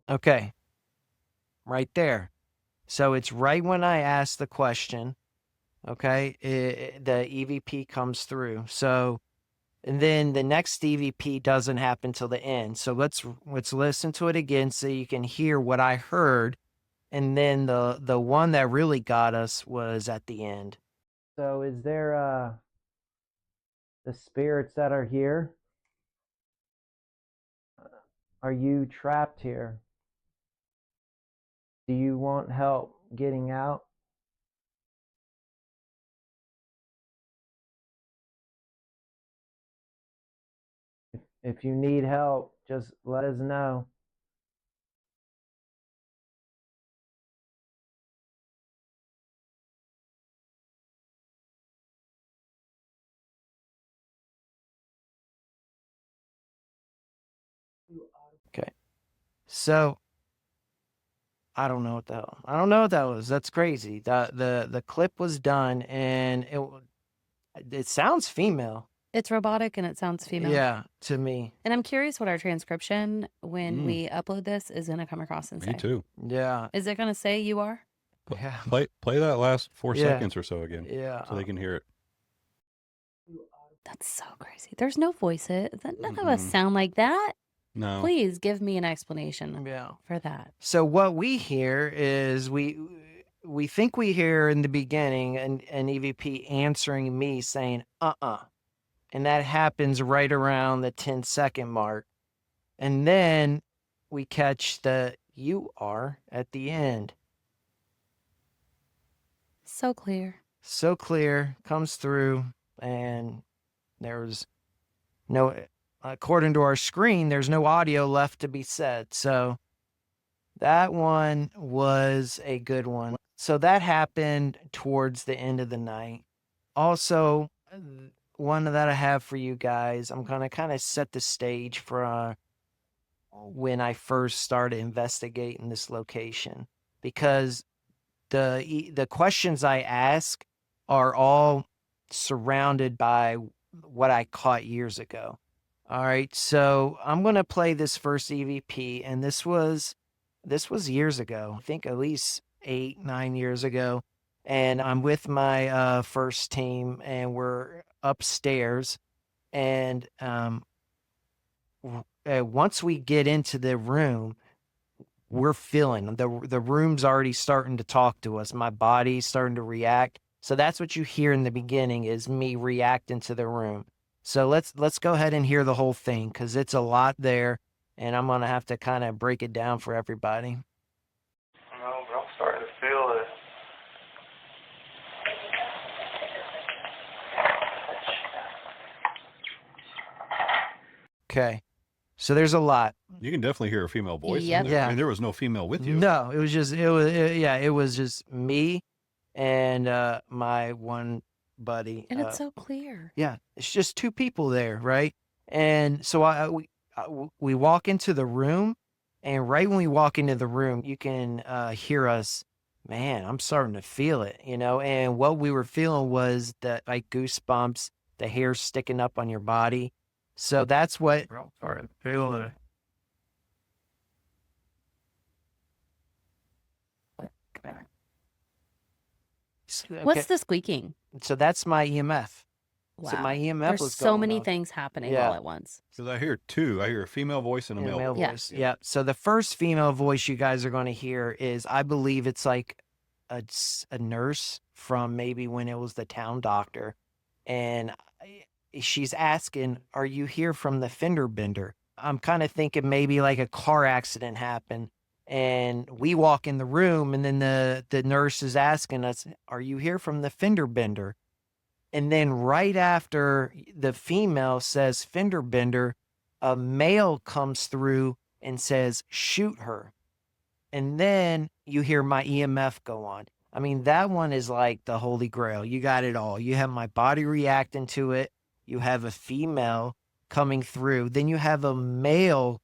Okay. Right there. So it's right when I ask the question, okay, the EVP comes through. So, and then the next EVP doesn't happen till the end. So let's listen to it again so you can hear what I heard. And then the one that really got us was at the end. So is there the spirits that are here? Are you trapped here? Do you want help getting out? If you need help, just let us know. Okay. So I don't know what the hell. I don't know what that was. That's crazy. The clip was done and it sounds female. It's robotic and it sounds female. Yeah, to me. And I'm curious what our transcription, when we upload this, is going to come across and say. Me too. Yeah. Is it going to say you are? Yeah. Play that last 4 Yeah. seconds or so again. Yeah. So they can hear it. That's so crazy. There's no voices. None of us sound like that. No. Please give me an explanation for that. So what we hear is we think we hear in the beginning an EVP answering me saying, and that happens right around the 10-second mark. And then we catch the "you are" at the end. So clear. So clear, comes through, and there's no, according to our screen, there's no audio left to be said. So that one was a good one. So that happened towards the end of the night. Also, one that I have for you guys, I'm going to kind of set the stage for when I first started investigating this location, because the questions I ask are all surrounded by what I caught years ago. All right, so I'm going to play this first EVP, and this was years ago. I think at least 8-9 years ago. And I'm with my first team, and we're upstairs. And once we get into the room, we're feeling the room's already starting to talk to us. My body's starting to react. So that's what you hear in the beginning, is me reacting to the room. So let's go ahead and hear the whole thing, because it's a lot there, and I'm gonna have to kind of break it down for everybody. No, but I'm starting to feel it. Okay, so there's a lot. You can definitely hear a female voice. Yep. In there. Yeah. I mean, there was no female with you. No, it was just me and my one buddy. And it's so clear. Yeah, it's just two people there, right? And so we walk into the room, and right when we walk into the room, you can hear us. Man, I'm starting to feel it, And what we were feeling was that, like, goosebumps, the hair sticking up on your body. So that's what. I'm starting to feel it. What's the squeaking? So that's my EMF. Wow. So my EMF There's was so going many off. things happening Yeah. all at once. Because I hear two. I hear a female voice and a And male, Yeah. voice. Yeah. So the first female voice you guys are going to hear is, I believe it's like a nurse from maybe when it was the town doctor. And she's asking, "Are you here from the fender bender?" I'm kind of thinking maybe like a car accident happened. And we walk in the room, and then the nurse is asking us, "Are you here from the fender bender?" And then right after the female says fender bender, a male comes through and says, "Shoot her." And then you hear my EMF go on. I mean, that one is like the holy grail. You got it all. You have my body reacting to it. You have a female coming through. Then you have a male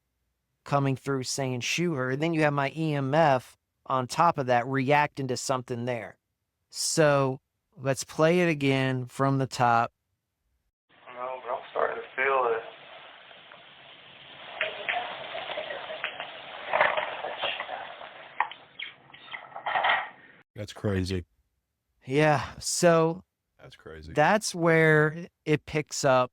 coming through saying, "Shoot her." And then you have my EMF on top of that reacting to something there. So let's play it again from the top. No, but I'm starting to feel it. That's crazy. Yeah. So That's crazy. that's where it picks up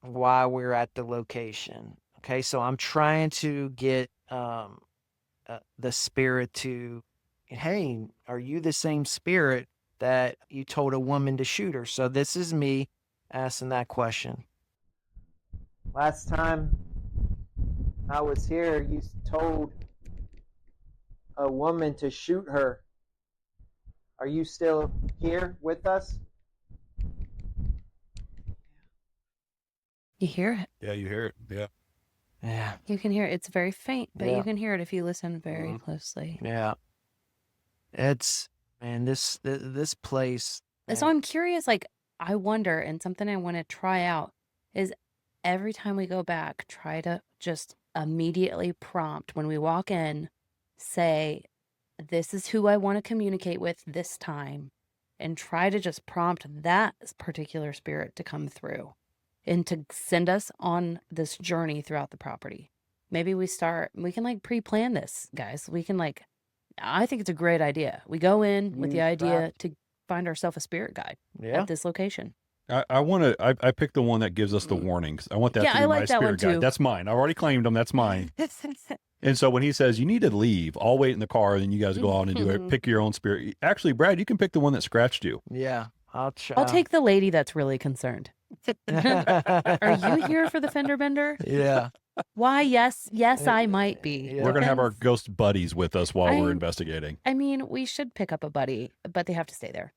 while we're at the location. Okay. So I'm trying to get the spirit to, "Hey, are you the same spirit that you told a woman to shoot her?" So this is me asking that question. Last time I was here, you told a woman to shoot her. Are you still here with us? You hear it? Yeah, you hear it. Yeah. Yeah. You can hear it. It's very faint, but Yeah. you can hear it if you listen very Mhm. closely. Yeah. It's, man, this place. So I'm curious, like, I wonder, and something I want to try out is every time we go back, try to just immediately prompt when we walk in, say, this is who I want to communicate with this time, and try to just prompt that particular spirit to come through and to send us on this journey throughout the property. Maybe we can like pre-plan this, guys. We can like, I think it's a great idea. We go in with the Use idea to find ourselves a spirit guide Yeah. at this location. I picked the one that gives us the warnings. I want that Yeah, to I be like my that one spirit guide. too. That's mine. I already claimed them. That's mine. And so when he says, you need to leave, I'll wait in the car, and then you guys go out and do it. Pick your own spirit. Actually, Brad, you can pick the one that scratched you. Yeah. I'll try. I'll take the lady that's really concerned. Are you here for the fender bender? Yeah. Why, yes, I might be. Yeah. We're going to have our Because, ghost buddies with us while we're I- investigating. I mean, we should pick up a buddy, but they have to stay there.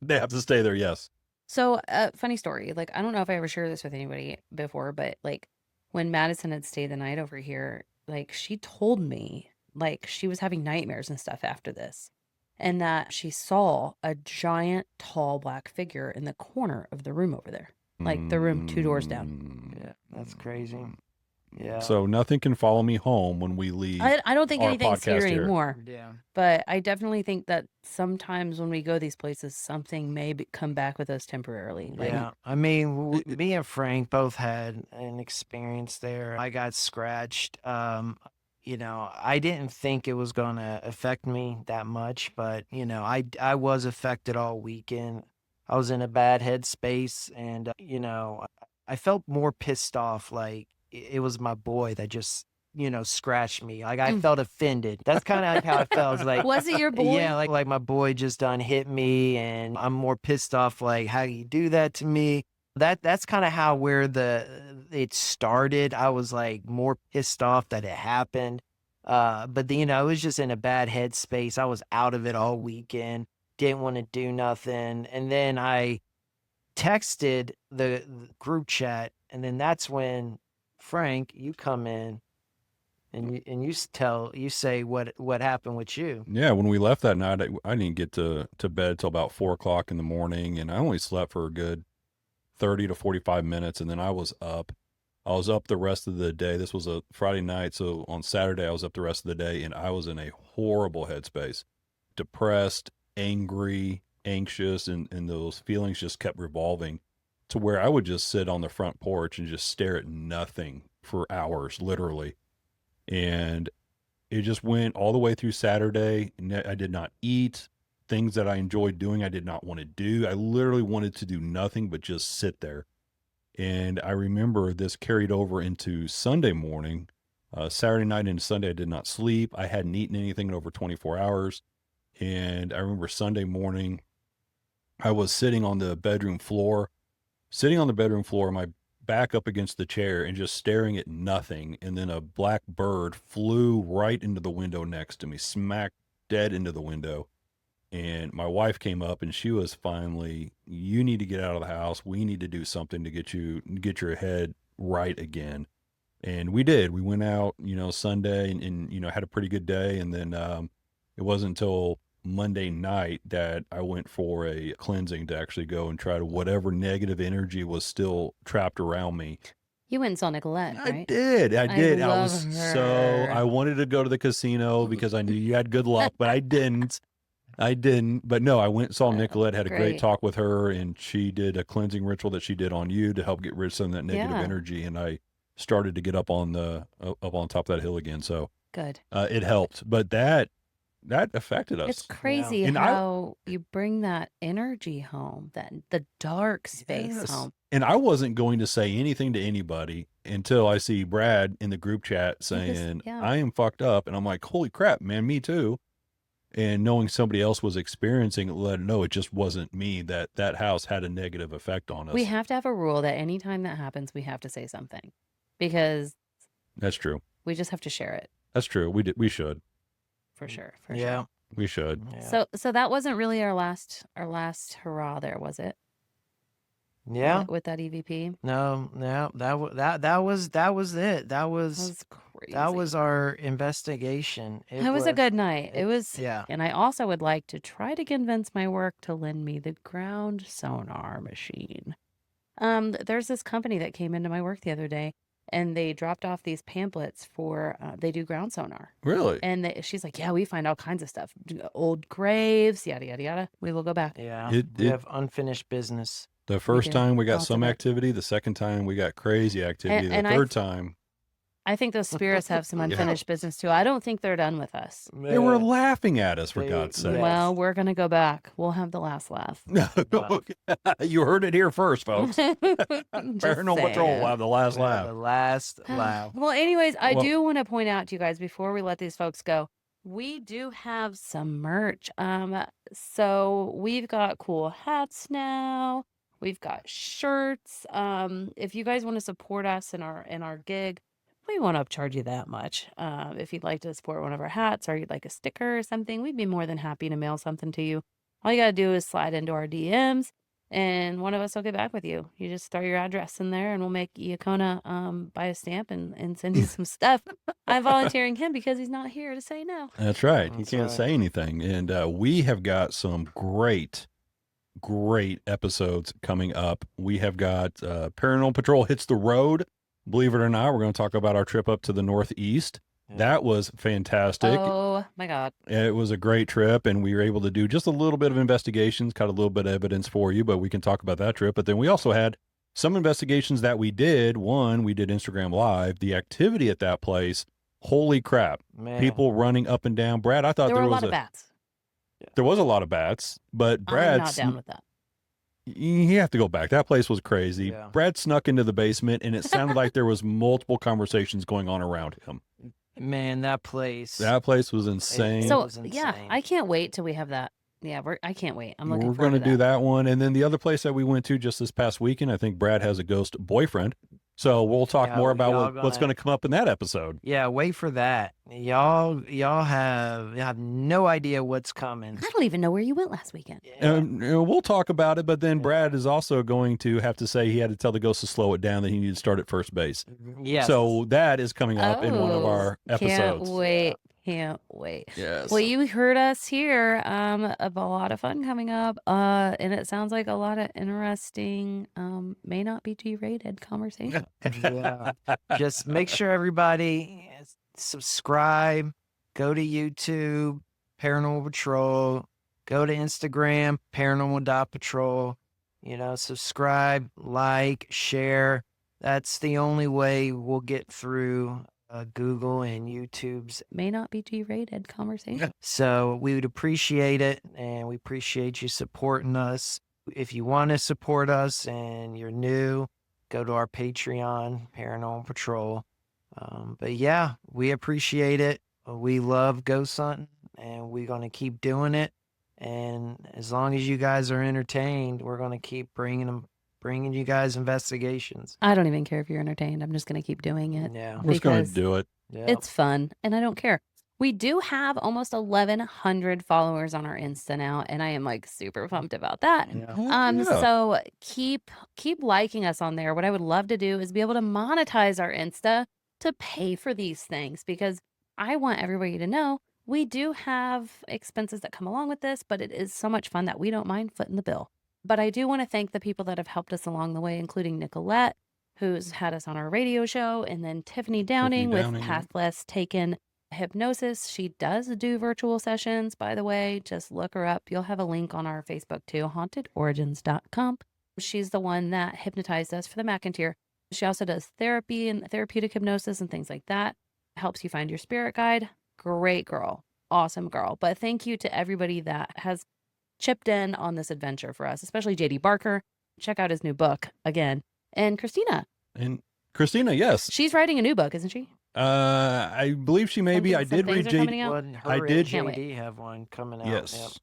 They have to stay there, yes. So, funny story. Like, I don't know if I ever shared this with anybody before, but like when Madison had stayed the night over here, like she told me like she was having nightmares and stuff after this, and that she saw a giant, tall black figure in the corner of the room over there, like the room 2 doors down. Yeah. That's crazy. Yeah. So nothing can follow me home when we leave. I don't think our anything's here podcast here. anymore, Yeah. but I definitely think that sometimes when we go these places, something may come back with us temporarily. Like, Yeah, I mean, me and Frank both had an experience there. I got scratched. I didn't think it was gonna affect me that much, but I was affected all weekend. I was in a bad headspace, and I felt more pissed off. Like it was my boy that just scratched me. Like I felt offended. That's kind of like how I felt. It's like, was it your boy? yeah, like my boy just done hit me, and I'm more pissed off. Like, how you do that to me? That's kind of where it started. I was like more pissed off that it happened. But then, I was just in a bad headspace. I was out of it all weekend. Didn't want to do nothing, and then I texted the group chat, and then that's when Frank, you come in. And you say what happened with you. Yeah, when we left that night, I didn't get to bed till about 4 o'clock in the morning, and I only slept for a good 30 to 45 minutes, and then I was up. I was up the rest of the day. This was a Friday night, so on Saturday I was up the rest of the day, and I was in a horrible headspace. Depressed, angry, anxious, and those feelings just kept revolving to where I would just sit on the front porch and just stare at nothing for hours, literally. And it just went all the way through Saturday. I did not eat. Things that I enjoyed doing, I did not want to do. I literally wanted to do nothing but just sit there. And I remember this carried over into Sunday morning. Saturday night into Sunday, I did not sleep. I hadn't eaten anything in over 24 hours. And I remember Sunday morning, I was sitting on the bedroom floor, my back up against the chair and just staring at nothing. And then a black bird flew right into the window next to me, smack dead into the window. And my wife came up, and she was finally, you need to get out of the house. We need to do something to get your head right again. And we did. We went out, Sunday and had a pretty good day. And then it wasn't until Monday night that I went for a cleansing to actually go and try to whatever negative energy was still trapped around me. You went and saw Nicolette, right? I did. love her. I wanted to go to the casino because I knew you had good luck, but I didn't. But no, I went and saw Nicolette, had a great Great. talk with her, and she did a cleansing ritual that she did on you to help get rid of some of that negative Yeah. energy. And I started to get up on top of that hill again. So Good. it helped, but that affected us. It's crazy And how you bring that energy home, the dark space Yes. home. And I wasn't going to say anything to anybody until I see Brad in the group chat saying, yeah. I am fucked up. And I'm like, holy crap, man, me too. And knowing somebody else was experiencing it, let them know it just wasn't me, that house had a negative effect on us. We have to have a rule that anytime that happens, we have to say something because That's true. we just have to share it That's true. We should. for sure. Yeah. We should. Yeah. So that wasn't really our last hurrah there, was it? Yeah. with that EVP. No, that was it. That That was was crazy. that was our investigation. It was a good night. It was, yeah. and I also would like to try to convince my work to lend me the ground sonar machine. There's this company that came into my work the other day, and they dropped off these pamphlets for they do ground sonar. Really? And she's like, yeah, we find all kinds of stuff, old graves, yada yada yada. We will go back. Yeah. It- we it- have unfinished business. The first do. time we got Lots some of it. activity. The second time we got crazy activity. and the third time I think those spirits have some unfinished business too. I don't think they're done with us. they were laughing at us, for They- God's sake. Yes. Well, we're gonna go back. We'll have the last laugh. You heard it here first, folks. Just Paranormal Patrol saying. will have the last The laugh. last laugh. Well, anyways, I Well- do want to point out to you guys before we let these folks go, we do have some merch. So we've got cool hats now. We've got shirts. If you guys want to support us in our gig, we won't upcharge you that much. If you'd like to support one of our hats or you'd like a sticker or something, we'd be more than happy to mail something to you. All you gotta do is slide into our DMs, and one of us will get back with you. You just throw your address in there, and we'll make Iacona buy a stamp and send you some stuff. I'm volunteering him because he's not here to say no. That's right. He That's can't right. say anything. And we have got some great episodes coming up. We have got Paranormal Patrol Hits the Road. Believe it or not, we're going to talk about our trip up to the Northeast. Yeah. That was fantastic. Oh my God. It was a great trip, and we were able to do just a little bit of investigations, got a little bit of evidence for you, but we can talk about that trip. But then we also had some investigations that we did. One, we did Instagram Live. The activity at that place, holy crap. Man. People running up and down. Brad, I thought There there were a was lot of bats. there was a lot of bats, but I'm Brad, not down with that. you have to go back. That place was crazy. Yeah. Brad snuck into the basement, and it sounded like there was multiple conversations going on around him. Man, that place. That place was insane. It So was yeah, insane. I can't wait till we have that. Yeah, I can't wait. I'm looking We're forward going to to do that one. And then the other place that we went to just this past weekend, I think Brad has a ghost boyfriend. So we'll talk Yeah, more about y'all what's going to come up in that episode. Yeah, wait for that. Y'all have no idea what's coming. I don't even know where you went last weekend. And we'll talk about it. But then Brad is also going to have to say he had to tell the ghost to slow it down, that he needed to start at first base. Yes. So that is coming up in one of our episodes. Can't wait. Can't wait. Yes. Well, you heard us here of a lot of fun coming up. And it sounds like a lot of interesting, may not be G-rated conversation. Yeah. Just make sure everybody subscribe, go to YouTube, Paranormal Patrol, go to Instagram, paranormal.patrol, subscribe, like, share. That's the only way we'll get through Google and YouTube's. May not be G-rated conversation. So we would appreciate it, and we appreciate you supporting us. If you want to support us and you're new, go to our Patreon, Paranormal Patrol. But yeah, we appreciate it. We love ghost hunting, and we're going to keep doing it. And as long as you guys are entertained, we're going to keep bringing you guys investigations. I don't even care if you're entertained. I'm just going to keep doing it. Yeah. We're just going because to do it. Yeah. It's fun, and I don't care. We do have almost 1,100 followers on our Insta now, and I am like super pumped about that. Yeah. So keep liking us on there. What I would love to do is be able to monetize our Insta to pay for these things, because I want everybody to know we do have expenses that come along with this, but it is so much fun that we don't mind footing the bill. But I do want to thank the people that have helped us along the way, including Nicolette, who's had us on our radio show, and then Tiffany Downing with Downing, yeah. Pathless Taken Hypnosis. She does do virtual sessions, by the way. Just look her up. You'll have a link on our Facebook too, hauntedorigins.com. She's the one that hypnotized us for the McIntyre. She also does therapy and therapeutic hypnosis and things like that. Helps you find your spirit guide. Great girl. Awesome girl. But thank you to everybody that has chipped in on this adventure for us, especially JD Barker. Check out his new book again. And Christina. And Christina, yes. She's writing a new book, isn't she? I believe she may be. I Some did things read are coming JD. out. Well, her I and did- Can't JD have one coming out. Yes.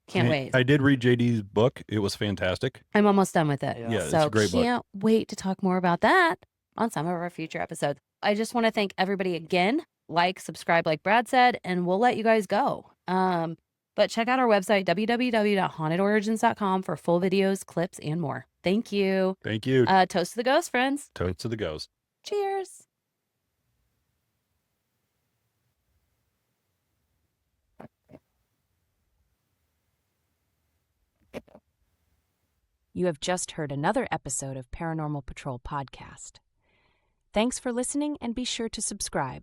Can't And wait. I did read JD's book. It was fantastic. I'm almost done with it. Yeah. Yeah, it's So a great book. can't wait to talk more about that on some of our future episodes. I just want to thank everybody again. Like, subscribe, like Brad said, and we'll let you guys go. But check out our website, www.hauntedorigins.com, for full videos, clips, and more. Thank you. Thank you. Toast to the ghost, friends. Toast to the ghost. Cheers. You have just heard another episode of Paranormal Patrol podcast. Thanks for listening, and be sure to subscribe.